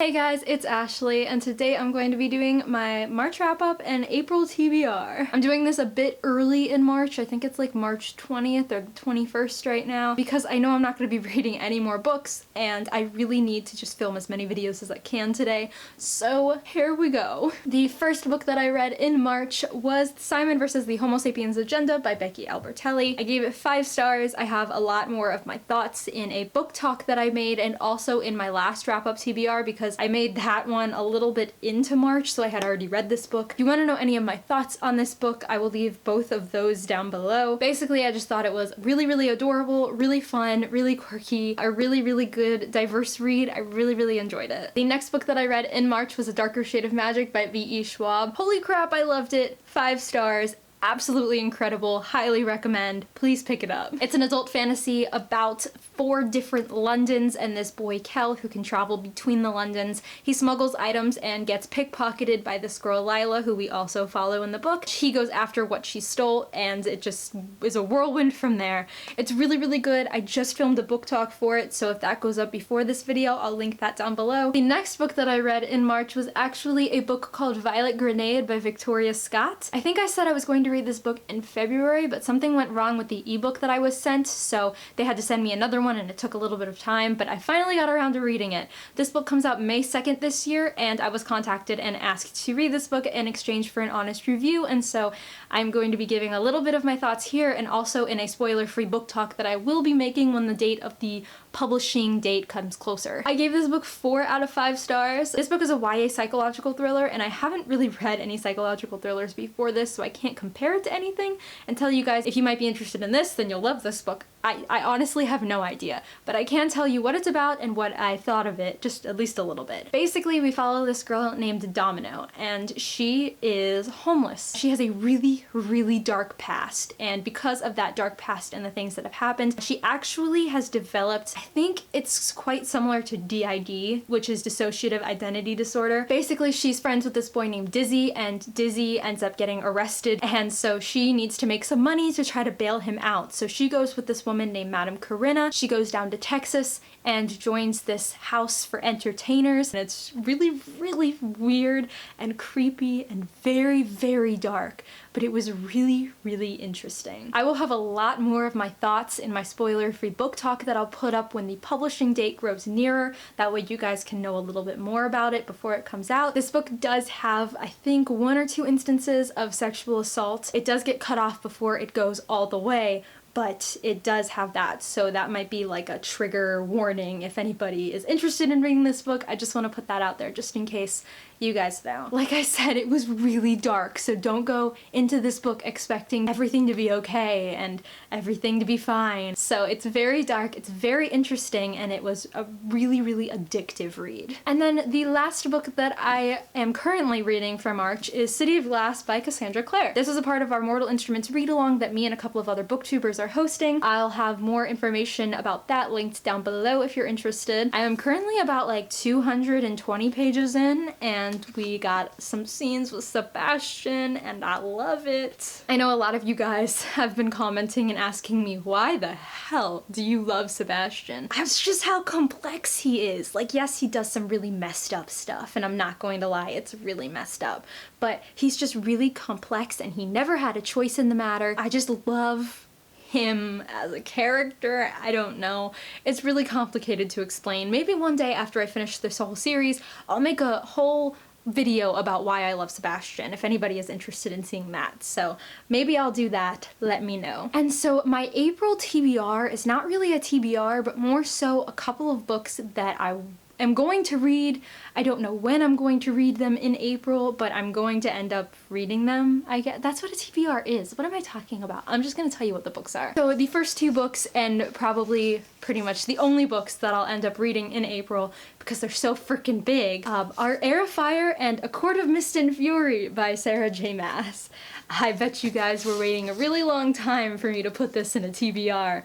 Hey guys, it's Ashley, and today I'm going to be doing my March wrap-up and April TBR. I'm doing this a bit early in March. I think it's like March 20th or 21st right now, because I know I'm not going to be reading any more books, and I really need to just film as many videos as I can today, so here we go. The first book that I read in March was Simon vs. the Homo Sapiens Agenda by Becky Albertelli. I gave it 5 stars. I have a lot more of my thoughts in a book talk that I made, and also in my last wrap-up TBR, because I made that one a little bit into March, so I had already read this book. If you want to know any of my thoughts on this book, I will leave both of those down below. Basically, I just thought it was really adorable, really fun, really quirky, a really good, diverse read. I really enjoyed it. The next book that I read in March was A Darker Shade of Magic by V.E. Schwab. Holy crap, I loved it. 5 stars. Absolutely incredible, highly recommend, please pick it up. It's an adult fantasy about 4 different Londons and this boy Kel who can travel between the Londons. He smuggles items and gets pickpocketed by this girl Lila, who we also follow in the book. He goes after what she stole, and it just is a whirlwind from there. It's really good. I just filmed a book talk for it, so if that goes up before this video, I'll link that down below. The next book that I read in March was actually a book called Violet Grenade by Victoria Scott. I think I said I was going to read this book in February, but something went wrong with the ebook that I was sent, so they had to send me another one, and it took a little bit of time, but I finally got around to reading it. This book comes out May 2nd this year, and I was contacted and asked to read this book in exchange for an honest review, and so I'm going to be giving a little bit of my thoughts here, and also in a spoiler-free book talk that I will be making when the date of the publishing date comes closer. I gave this book 4 out of 5 stars. This book is a YA psychological thriller, and I haven't really read any psychological thrillers before this, so I can't compare it to anything and tell you guys if you might be interested in this, then you'll love this book. I honestly have no idea, but I can tell you what it's about and what I thought of it, just at least a little bit. Basically, we follow this girl named Domino, and she is homeless. She has a really dark past, and because of that dark past and the things that have happened, she actually has developed, I think it's quite similar to DID, which is dissociative identity disorder. Basically, she's friends with this boy named Dizzy, and Dizzy ends up getting arrested, and so she needs to make some money to try to bail him out. So she goes with this woman named Madame Corinna. She goes down to Texas and joins this house for entertainers, and it's really weird and creepy and very dark, but it was really interesting. I will have a lot more of my thoughts in my spoiler-free book talk that I'll put up when the publishing date grows nearer. That way you guys can know a little bit more about it before it comes out. This book does have, I think, 1 or 2 instances of sexual assault. It does get cut off before it goes all the way, but it does have that, so that might be like a trigger warning if anybody is interested in reading this book. I just want to put that out there just in case you guys know. Like I said, it was really dark, so don't go into this book expecting everything to be okay and everything to be fine. So it's very dark, it's very interesting, and it was a really addictive read. And then the last book that I am currently reading for March is City of Glass by Cassandra Clare. This is a part of our Mortal Instruments read-along that me and a couple of other booktubers are hosting. I'll have more information about that linked down below if you're interested. I am currently about like 220 pages in, and we got some scenes with Sebastian, and I love it. I know a lot of you guys have been commenting and asking me, why the hell do you love Sebastian? That's just how complex he is. Like, yes, he does some really messed up stuff, and I'm not going to lie, it's really messed up, but he's just really complex, and he never had a choice in the matter. I just love him as a character. I don't know. It's really complicated to explain. Maybe one day after I finish this whole series, I'll make a whole video about why I love Sebastian, if anybody is interested in seeing that. So maybe I'll do that, let me know. And so my April TBR is not really a TBR, but more so a couple of books that I am going to read. I don't know when I'm going to read them in April, but I'm going to end up reading them. I guess that's what a TBR is. What am I talking about? I'm just gonna tell you what the books are. So the first 2 books, and probably pretty much the only books that I'll end up reading in April because they're so freaking big, are Air of Fire and A Court of Mist and Fury by Sarah J. Maas. I bet you guys were waiting a really long time for me to put this in a TBR.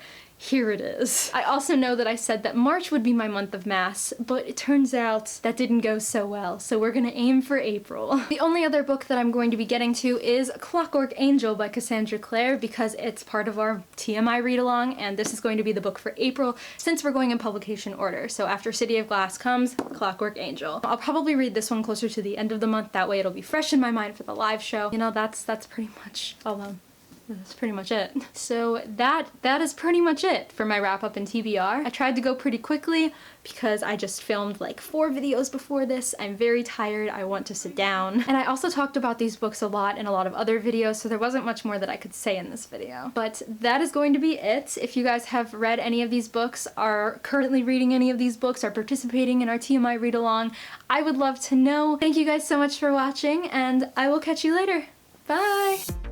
here it is. I also know that I said that March would be my month of mass, but it turns out that didn't go so well, so we're gonna aim for April. The only other book that I'm going to be getting to is Clockwork Angel by Cassandra Clare, because it's part of our TMI read-along, and this is going to be the book for April since we're going in publication order. So after City of Glass comes Clockwork Angel. I'll probably read this one closer to the end of the month, that way it'll be fresh in my mind for the live show. You know, that's pretty much all that's pretty much it. So that is pretty much it for my wrap up in TBR. I tried to go pretty quickly because I just filmed like 4 videos before this. I'm very tired, I want to sit down. And I also talked about these books a lot in a lot of other videos, so there wasn't much more that I could say in this video. But that is going to be it. If you guys have read any of these books, are currently reading any of these books, are participating in our TMI read along, I would love to know. Thank you guys so much for watching, and I will catch you later. Bye!